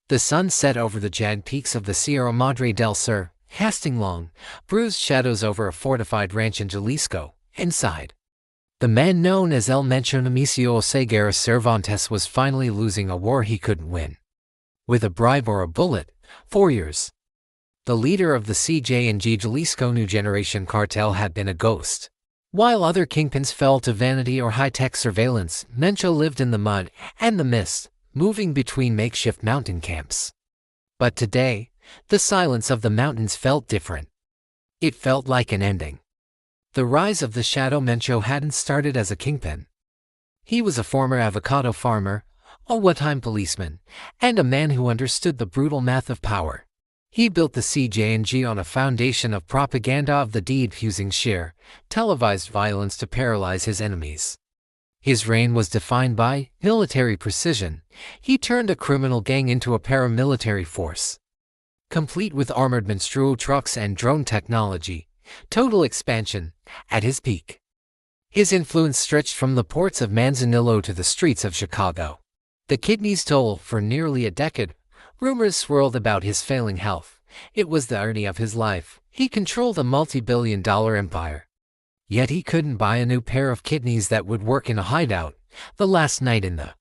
The sun set over the jagged peaks of the Sierra Madre del Sur, casting long, bruised shadows over a fortified ranch in Jalisco. Inside, the man known as El Mencho Nemesio Oseguera Cervantes was finally losing a war he couldn't win. With a bribe or a bullet, 4 years. The leader of the CJ&G Jalisco New Generation cartel had been a ghost. While other kingpins fell to vanity or high-tech surveillance, Mencho lived in the mud and the mist, moving between makeshift mountain camps. But today, the silence of the mountains felt different. It felt like an ending. The rise of the Shadow Mencho hadn't started as a kingpin. He was a former avocado farmer, a one-time policeman, and a man who understood the brutal math of power. He built the CJ&G on a foundation of propaganda of the deed, using sheer, televised violence to paralyze his enemies. His reign was defined by military precision. He turned a criminal gang into a paramilitary force, complete with armored monstruo trucks and drone technology. Total expansion at his peak. His influence stretched from the ports of Manzanillo to the streets of Chicago. The kidneys told for nearly a decade. Rumors swirled about his failing health. It was the irony of his life. He controlled a multi-billion-dollar empire. Yet he couldn't buy a new pair of kidneys that would work in a hideout. The last night in the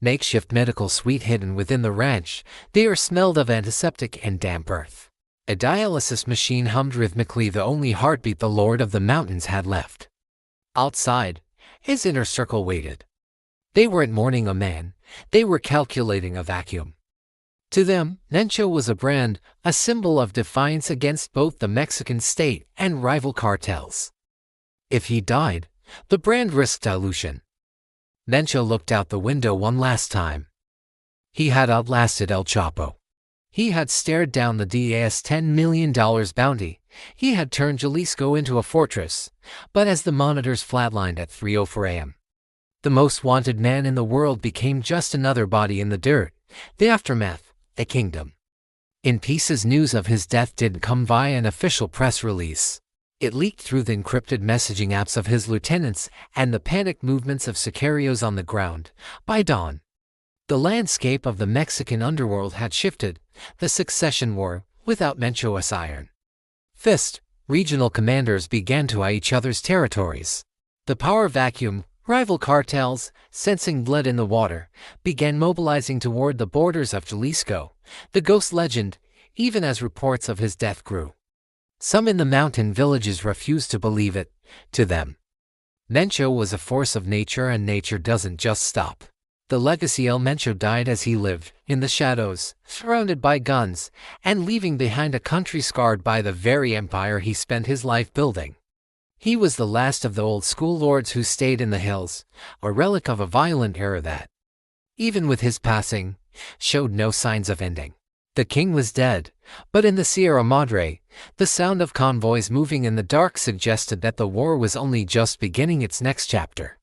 makeshift medical suite hidden within the ranch, the air smelled of antiseptic and damp earth. A dialysis machine hummed rhythmically, the only heartbeat the Lord of the Mountains had left. Outside, his inner circle waited. They weren't mourning a man, they were calculating a vacuum. To them, Mencho was a brand, a symbol of defiance against both the Mexican state and rival cartels. If he died, the brand risked dilution. Mencho looked out the window one last time. He had outlasted El Chapo. He had stared down the DA's $10 million bounty. He had turned Jalisco into a fortress. But as the monitors flatlined at 3:04 a.m., the most wanted man in the world became just another body in the dirt. The aftermath, a kingdom in pieces. News of his death didn't come via an official press release. It leaked through the encrypted messaging apps of his lieutenants and the panicked movements of sicarios on the ground. By dawn, the landscape of the Mexican underworld had shifted. The succession war, without Mencho as iron fist, regional commanders began to eye each other's territories. The power vacuum, rival cartels, sensing blood in the water, began mobilizing toward the borders of Jalisco. The ghost legend, even as reports of his death grew. Some in the mountain villages refused to believe it. To them, Mencho was a force of nature, and nature doesn't just stop. The legacy El Mencho died as he lived, in the shadows, surrounded by guns, and leaving behind a country scarred by the very empire he spent his life building. He was the last of the old-school lords who stayed in the hills, a relic of a violent era that, even with his passing, showed no signs of ending. The king was dead, but in the Sierra Madre, the sound of convoys moving in the dark suggested that the war was only just beginning its next chapter.